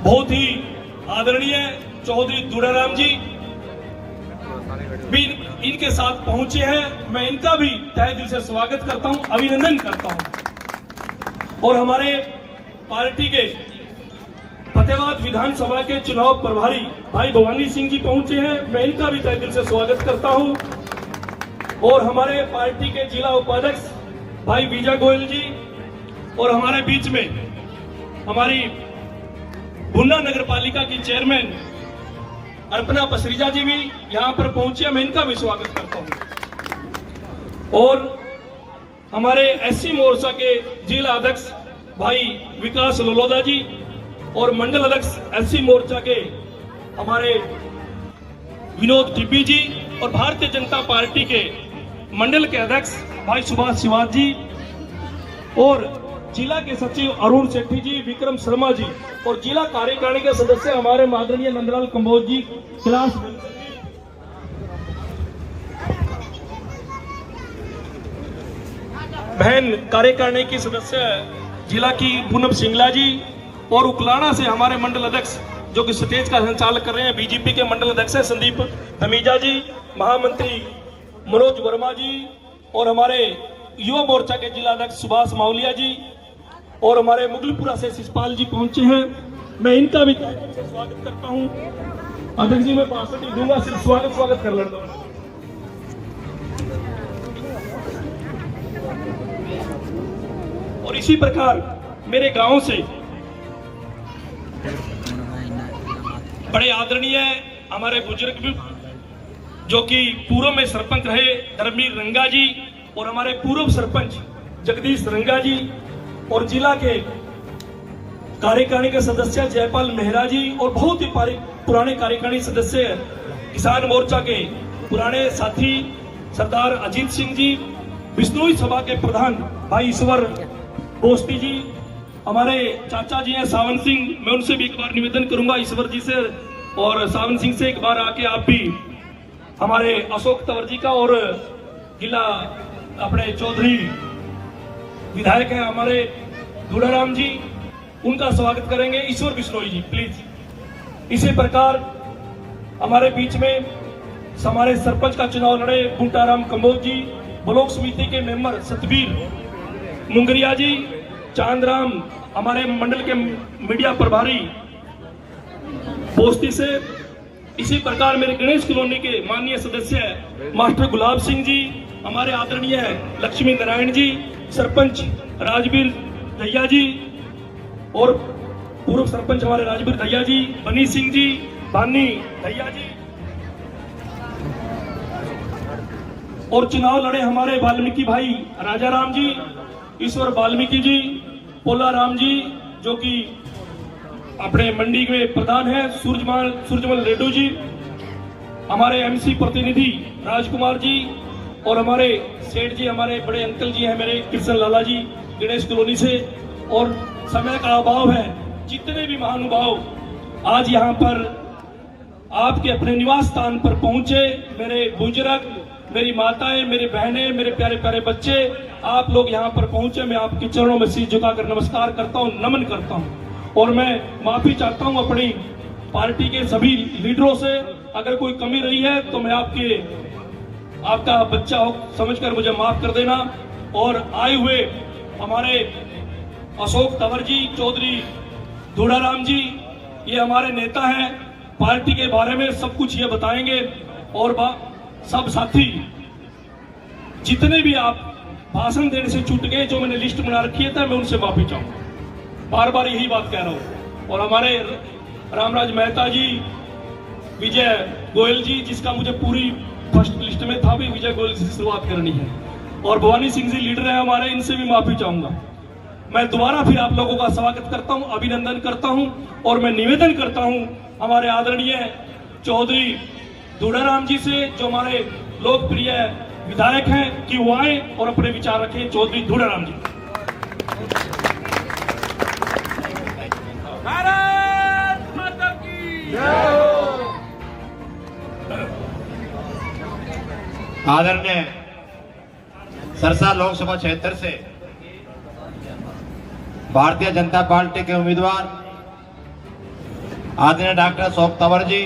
बहुत ही आदरणीय चौधरी दुड़ाराम जी भी इनके साथ पहुंचे हैं। मैं इनका भी तहे दिल से स्वागत करता हूं, अभिनंदन करता हूं। और हमारे पार्टी के फतेहाबाद विधानसभा के चुनाव प्रभारी भाई भवानी सिंह जी पहुंचे हैं, मैं इनका भी तहे दिल से स्वागत करता हूं। और हमारे पार्टी के जिला उपाध्यक्ष भाई विजय गोयल जी, और हमारे बीच में हमारी भुन्ना नगर पालिका की चेयरमैन अर्पणा पसरीजा जी भी यहां पर पहुंचे, मैं इनका भी स्वागत करता हूं। और हमारे एससी मोर्चा के जिला अध्यक्ष भाई विकास लोलोदा जी और मंडल अध्यक्ष एससी मोर्चा के हमारे विनोद टिब्बी जी और भारतीय जनता पार्टी के मंडल के अध्यक्ष भाई सुभाष शिवाज जी और जिला के सचिव अरुण सेठी जी, विक्रम शर्मा जी और जिला कार्यकारिणी के सदस्य हमारे आदरणीय नंदलाल कंबोज जी, क्लास बहन कार्यकारिणी की सदस्य जिला की पूनम सिंगला जी, और उकलाना से हमारे मंडल अध्यक्ष जो कि स्टेज का संचालक कर रहे हैं बीजेपी के मंडल अध्यक्ष है संदीप धमीजा जी, महामंत्री मनोज वर्मा जी और हमारे युवा मोर्चा के जिला अध्यक्ष सुभाष मावलिया जी और हमारे मुगलपुरा से शिषपाल जी पहुंचे हैं, मैं इनका भी स्वागत करता हूं। अध्यक्ष जी मैं 65 दूंगा, सिर्फ स्वागत कर लेता हूं। और इसी प्रकार मेरे गांव से बड़े आदरणीय हमारे बुजुर्ग भी जो कि पूर्व में सरपंच रहे धर्मवीर रंगा जी और हमारे पूर्व सरपंच जगदीश रंगा जी और जिला के कार्यकारिणी के सदस्य जयपाल मेहरा जी और बहुत ही पुराने कार्यकारिणी सदस्य किसान मोर्चा के पुराने साथी सरदार अजीत सिंह जी, बिश्नोई सभा के प्रधान भाई ईश्वर बोस्ती जी, हमारे चाचा जी हैं सावन सिंह, मैं उनसे भी एक बार निवेदन करूंगा ईश्वर जी से और सावन सिंह से एक बार आके आप भी हमारे अशोक तंवर जी का और जिला अपने चौधरी विधायक हैं हमारे दुड़ाराम जी, उनका स्वागत करेंगे। ईश्वर बिश्नोई जी प्लीज। इसी प्रकार हमारे बीच में हमारे सरपंच का चुनाव लड़े बूटाराम कंबोज जी, ब्लॉक समिति के मेंबर सतबीर मुंगरिया जी, चांदराम हमारे मंडल के मीडिया प्रभारी बोस्ती से। इसी प्रकार मेरे गणेश कॉलोनी के माननीय सदस्य मास्टर गुलाब सिंह जी, हमारे आदरणीय लक्ष्मी नारायण जी, सरपंच राजवीर दहिया जी और पूर्व सरपंच हमारे राजवीर दहिया जी, बनी सिंह जी, बानी दहिया जी, और चुनाव लड़े हमारे वाल्मीकि भाई राजा राम जी, ईश्वर वाल्मीकि जी, पोला राम जी जो कि अपने मंडी में प्रधान है, सूरजमल रेड्डू जी, हमारे एमसी प्रतिनिधि राजकुमार जी और हमारे सेठ जी, हमारे बड़े अंकल जी हैं मेरे कृष्ण लाला जी गणेश कॉलोनी से। और समय का अभाव है, जितने भी महानुभाव आज यहाँ पर आपके अपने निवास स्थान पर पहुंचे, मेरे बुजुर्ग, मेरी माताएं, मेरी बहनें, मेरे प्यारे प्यारे बच्चे, आप लोग यहाँ पर पहुंचे, मैं आपके चरणों में सिर झुकाकर नमस्कार करता हूँ, नमन करता हूँ। और मैं माफी चाहता हूँ अपनी पार्टी के सभी लीडरों से, अगर कोई कमी रही है तो मैं आपका बच्चा हो समझकर मुझे माफ कर देना। और आए हुए हमारे अशोक तंवर जी, चौधरी दुड़ाराम जी, ये हमारे नेता हैं, पार्टी के बारे में सब कुछ ये बताएंगे। और सब साथी जितने भी आप भाषण देने से छूट गए, जो मैंने लिस्ट बना रखी है, मैं उनसे माफी चाहूंगा, बार बार यही बात कह रहा हूं। और हमारे रामराज मेहता जी, विजय गोयल जी, जिसका मुझे पूरी फर्स्ट लिस्ट में था भी विजय गोयल से शुरुआत करनी है, और भवानी सिंह जी लीडर है हमारे, इनसे भी माफी चाहूंगा। मैं दोबारा फिर आप लोगों का स्वागत करता हूं, अभिनंदन करता हूं और मैं निवेदन करता हूं हमारे आदरणीय चौधरी दुड़ाराम जी से, जो हमारे लोकप्रिय विधायक हैं, कि वो आए और अपने विचार रखें। चौधरी दुड़ाराम जी। भारत माता की जय। आदरणीय सरसा लोकसभा क्षेत्र से भारतीय जनता पार्टी के उम्मीदवार आदरणीय डॉक्टर अशोक तंवर जी,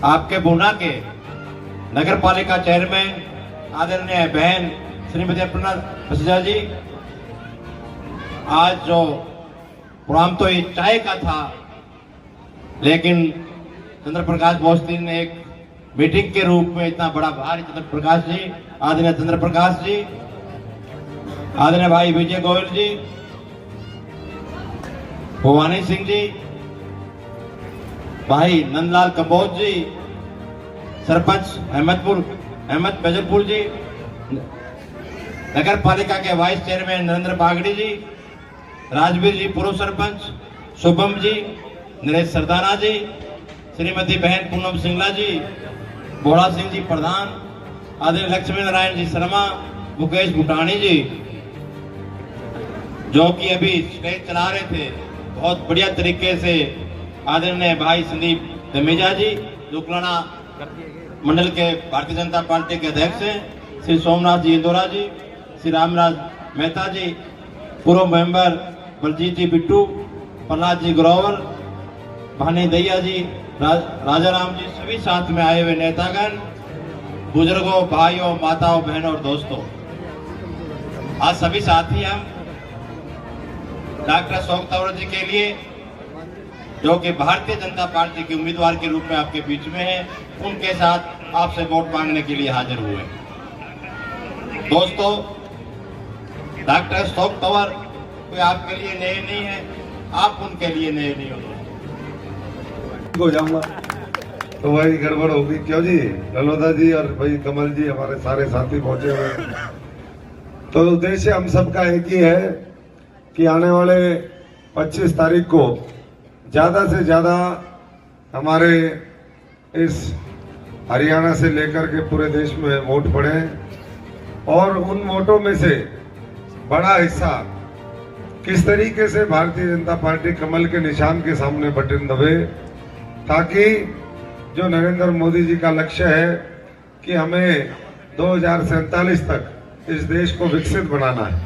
आपके बूना के नगर पालिका चेयरमैन आदरणीय बहन श्रीमती अपर्णा बसजा जी, आज जो प्रोग्राम तो ये चाय का था, लेकिन चंद्र प्रकाश बोस्ती ने एक मीटिंग के रूप में इतना बड़ा भारी चंद्र प्रकाश जी, आदरणीय चंद्र प्रकाश जी, आदरणीय भाई विजय गोयल जी, भवानी सिंह जी, भाई नंदलाल कंबोज जी, सरपंच अहमद बेजलपुर जी, नगर पालिका के वाइस चेयरमैन नरेंद्र बागड़ी जी, राजवीर जी पूर्व सरपंच, शुभम जी, नरेश सरदाना जी, श्रीमती बहन पूनम सिंगला जी, बोड़ा सिंह जी प्रधान, आदरणीय लक्ष्मी नारायण जी शर्मा, मुकेश भूटानी जी, जो कि अभी स्टेज चला रहे थे बहुत बढ़िया तरीके से, आदरणीय भाई संदीप धमीजा जी, दुकलाना मंडल के भारतीय जनता पार्टी के अध्यक्ष हैं, श्री सोमनाथ जी इंदौरा जी, श्री रामराज मेहता जी, पूर्व मेंबर बलजीत जी बिट्टू, प्रहलाद जी ग्रोवर, भानी दैया जी, राजा राम जी, सभी साथ में आए हुए नेतागण, बुजुर्गों, भाइयों, माताओं, बहनों और दोस्तों, आज सभी साथी हम डॉक्टर अशोक तंवर जी के लिए, जो कि भारतीय जनता पार्टी के उम्मीदवार के रूप में आपके बीच में है, उनके साथ आपसे वोट मांगने के लिए हाजिर हुए। दोस्तों, डॉक्टर अशोक तंवर कोई आपके लिए नए नहीं है, आप उनके लिए नए नहीं हो जाऊंगा तो वही गड़बड़ होगी। क्यों जी, ललोदा जी और भाई कमल जी, हमारे सारे साथी पहुंचे हुए हैं। तो उद्देश्य हम सबका एक ही है कि आने वाले 25 तारीख को ज्यादा से ज्यादा हमारे इस हरियाणा से लेकर के पूरे देश में वोट पड़े और उन वोटों में से बड़ा हिस्सा किस तरीके से भारतीय जनता पार्टी कमल के निशान के सामने बटन दबे, ताकि जो नरेंद्र मोदी जी का लक्ष्य है कि हमें 2047 तक इस देश को विकसित बनाना है,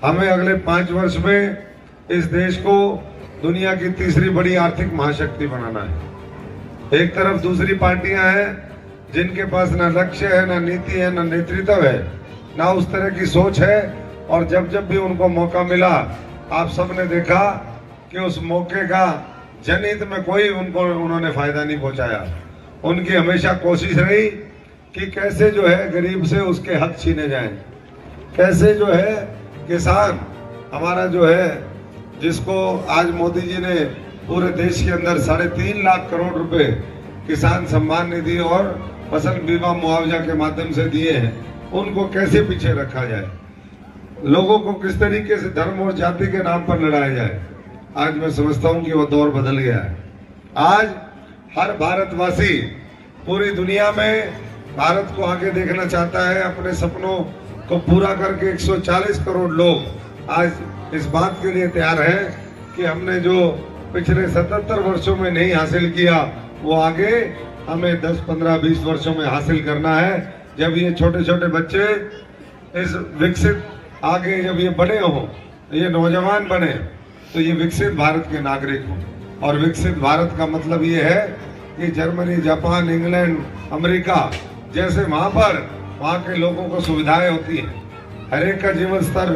हमें अगले 5 वर्ष में इस देश को दुनिया की तीसरी बड़ी आर्थिक महाशक्ति बनाना है। एक तरफ दूसरी पार्टियां हैं जिनके पास ना लक्ष्य है, ना नीति है, ना नेतृत्व है, ना उस तरह की सोच है, और जब जब भी उनको मौका मिला, आप सबने देखा कि उस मौके का जनहित में कोई उन्होंने फायदा नहीं पहुंचाया। उनकी हमेशा कोशिश रही कि कैसे जो है गरीब से उसके हक छीने जाएं, कैसे जो है किसान हमारा जो है, जिसको आज मोदी जी ने पूरे देश के अंदर 3.5 लाख करोड़ रुपए किसान सम्मान निधि और फसल बीमा मुआवजा के माध्यम से दिए हैं, उनको कैसे पीछे रखा जाए, लोगों को किस तरीके से धर्म और जाति के नाम पर लड़ाया जाए। आज मैं समझता हूं कि वो दौर बदल गया है। आज हर भारतवासी पूरी दुनिया में भारत को आगे देखना चाहता है, अपने सपनों को पूरा करके 140 करोड़ लोग आज इस बात के लिए तैयार हैं कि हमने जो पिछले 77 वर्षों में नहीं हासिल किया, वो आगे हमें 10, 15, 20 वर्षों में हासिल करना है। जब ये छोटे छोटे बच्चे इस विकसित आगे जब ये बड़े हों, ये नौजवान बने, तो ये विकसित भारत के नागरिक हों। और विकसित भारत का मतलब ये है कि जर्मनी, जापान, इंग्लैंड, अमेरिका जैसे वहाँ के लोगों को सुविधाएं होती हैं, हर एक का जीवन स्तर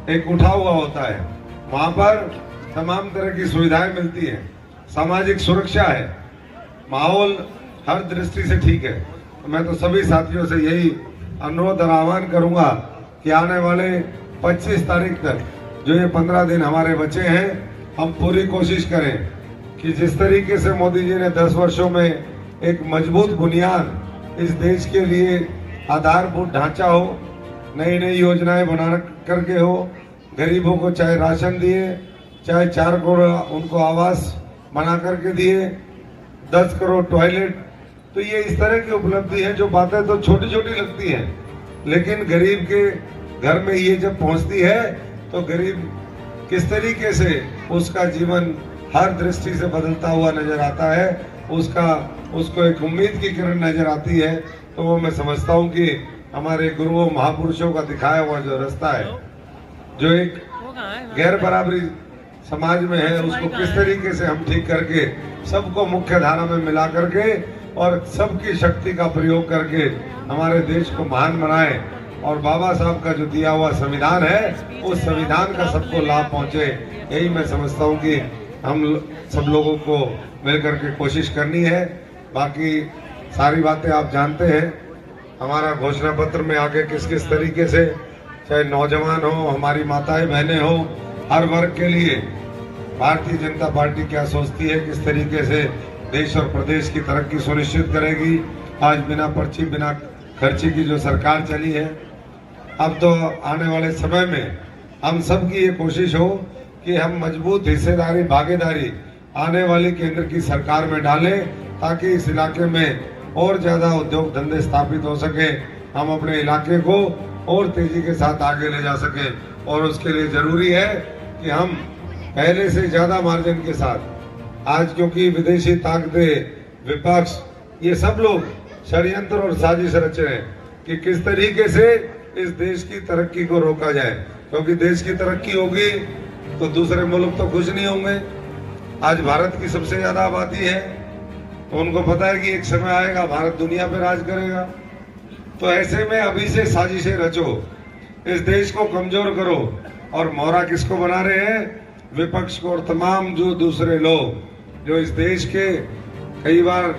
एक उठा हुआ होता है, वहाँ पर तमाम तरह की सुविधाएं मिलती हैं, सामाजिक सुरक्षा है, माहौल हर दृष्टि से ठीक है। तो मैं तो सभी साथियों से यही अनुरोध और आह्वान करूंगा कि आने वाले 25 तारीख तक जो ये 15 दिन हमारे बचे हैं, हम पूरी कोशिश करें कि जिस तरीके से मोदी जी ने 10 वर्षों में एक मजबूत बुनियाद इस देश के लिए आधारभूत ढांचा हो, नई नई योजनाएं बना करके हो, गरीबों को चाहे राशन दिए, चाहे 4 करोड़ उनको आवास बना करके दिए, 10 करोड़ टॉयलेट, तो ये इस तरह की उपलब्धि है। जो बातें तो छोटी छोटी लगती हैं, लेकिन गरीब के घर में ये जब पहुंचती है तो गरीब किस तरीके से उसका जीवन हर दृष्टि से बदलता हुआ नजर आता है, उसको एक उम्मीद की किरण नजर आती है। तो वो मैं समझता हूँ कि हमारे गुरुओं महापुरुषों का दिखाया हुआ जो रास्ता है, जो एक गैर बराबरी समाज में है उसको किस तरीके से हम ठीक करके सबको मुख्य धारा में मिला करके और सबकी शक्ति का प्रयोग करके हमारे देश को महान बनाए और बाबा साहब का जो दिया हुआ संविधान है उस संविधान का सबको लाभ पहुंचे। यही मैं समझता हूं कि हम सब लोगों को मिलकर के कोशिश करनी है। बाकी सारी बातें आप जानते हैं। हमारा घोषणा पत्र में आगे किस किस तरीके से चाहे नौजवान हो, हमारी माताएं बहनें हो, हर वर्ग के लिए भारतीय जनता पार्टी क्या सोचती है, किस तरीके से देश और प्रदेश की तरक्की सुनिश्चित करेगी। आज बिना पर्ची बिना खर्ची की जो सरकार चली है, अब तो आने वाले समय में हम सब की ये कोशिश हो कि हम मजबूत हिस्सेदारी भागीदारी आने वाली केंद्र की सरकार में डालें ताकि इस इलाके में और ज्यादा उद्योग धंधे स्थापित हो सके, हम अपने इलाके को और तेजी के साथ आगे ले जा सके। और उसके लिए जरूरी है कि हम पहले से ज्यादा मार्जिन के साथ, आज क्योंकि विदेशी ताकतें, विपक्ष, ये सब लोग षड्यंत्र और साजिश रच रहे हैं कि किस तरीके से इस देश की तरक्की को रोका जाए, क्योंकि देश की तरक्की होगी तो दूसरे मुल्क तो खुश नहीं होंगे। आज भारत की सबसे ज्यादा आबादी है तो उनको पता है कि एक समय आएगा भारत दुनिया पर राज करेगा। तो ऐसे में अभी से साजिशें रचो, इस देश को कमजोर करो। और मोहरा किसको बना रहे हैं? विपक्ष को और तमाम जो दूसरे लोग जो इस देश के, कई बार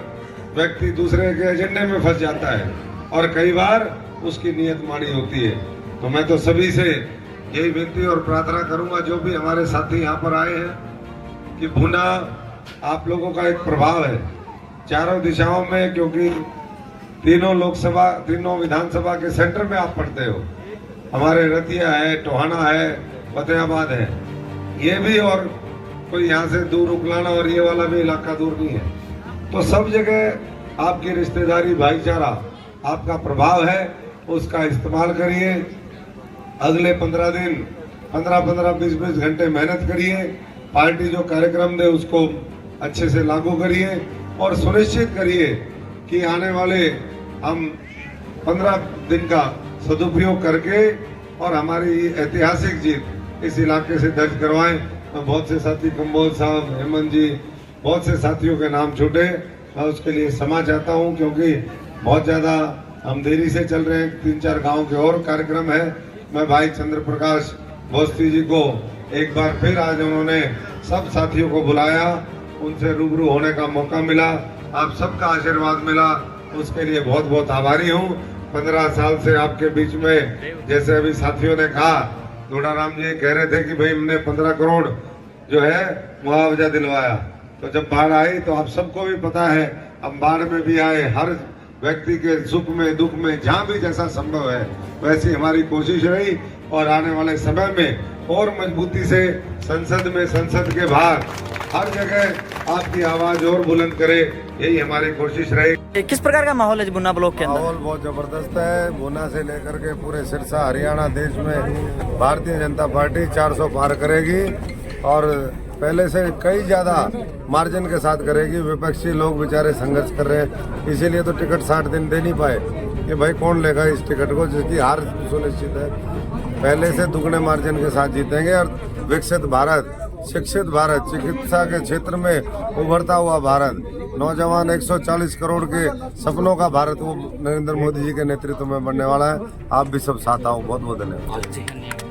व्यक्ति दूसरे के एजेंडे में फंस जाता है और कई बार उसकी नीयत माड़ी होती है। तो मैं तो सभी से यही विनती और प्रार्थना करूंगा, जो भी हमारे साथी यहाँ पर आए हैं, कि भुना आप लोगों का एक प्रभाव है चारों दिशाओं में, क्योंकि तीनों विधानसभा के सेंटर में आप पढ़ते हो। हमारे रतिया है, टोहाना है, फतेहाबाद है, ये भी, और कोई यहाँ से दूर उकलाना और ये वाला भी इलाका दूर नहीं है। तो सब जगह आपकी रिश्तेदारी, भाईचारा, आपका प्रभाव है, उसका इस्तेमाल करिए। अगले 15 दिन 15-15, 20-20 घंटे मेहनत करिए। पार्टी जो कार्यक्रम दे उसको अच्छे से लागू करिए और सुनिश्चित करिए कि आने वाले हम 15 दिन का सदुपयोग करके और हमारी ऐतिहासिक जीत इस इलाके से दर्ज करवाएं। तो बहुत से साथी, कंबोज साहब, हेमंत जी, बहुत से साथियों के नाम छूटे, मैं उसके लिए क्षमा चाहता हूं, क्योंकि बहुत ज्यादा हम देरी से चल रहे हैं। 3-4 गांव के और कार्यक्रम है। मैं भाई चंद्र प्रकाश भोस्ती जी को एक बार फिर आज उन्होंने सब साथियों को बुलाया, उनसे रूबरू होने का मौका मिला, आप सबका आशीर्वाद मिला, उसके लिए बहुत बहुत आभारी हूँ। 15 साल से आपके बीच में, जैसे अभी साथियों ने कहा, धोड़ाराम जी कह रहे थे कि भाई हमने 15 करोड़ जो है मुआवजा दिलवाया। तो जब बाढ़ आई तो आप सबको भी पता है, हम बाढ़ में भी आए, हर व्यक्ति के सुख में दुख में जहाँ भी जैसा संभव है वैसी हमारी कोशिश रही। और आने वाले समय में और मजबूती से संसद में, संसद के बाहर हर जगह आपकी आवाज और बुलंद करे, यही हमारी कोशिश रही। किस प्रकार का माहौल है भुना ब्लॉक के अंदर? माहौल बहुत जबरदस्त है। भुना से लेकर के पूरे सिरसा, हरियाणा, देश में भारतीय जनता पार्टी 400 पार करेगी और पहले से कई ज्यादा मार्जिन के साथ करेगी। विपक्षी लोग बेचारे संघर्ष कर रहे हैं, इसीलिए तो टिकट 60 दिन दे नहीं पाए कि भाई कौन लेगा इस टिकट को, जिसकी हार सुनिश्चित है। पहले से दुगने मार्जिन के साथ जीतेंगे और विकसित भारत, शिक्षित भारत, चिकित्सा के क्षेत्र में उभरता हुआ भारत, नौजवान 140 करोड़ के सपनों का भारत, वो नरेंद्र मोदी जी के नेतृत्व में बनने वाला है। आप भी सब साथ आओ। बहुत बहुत धन्यवाद।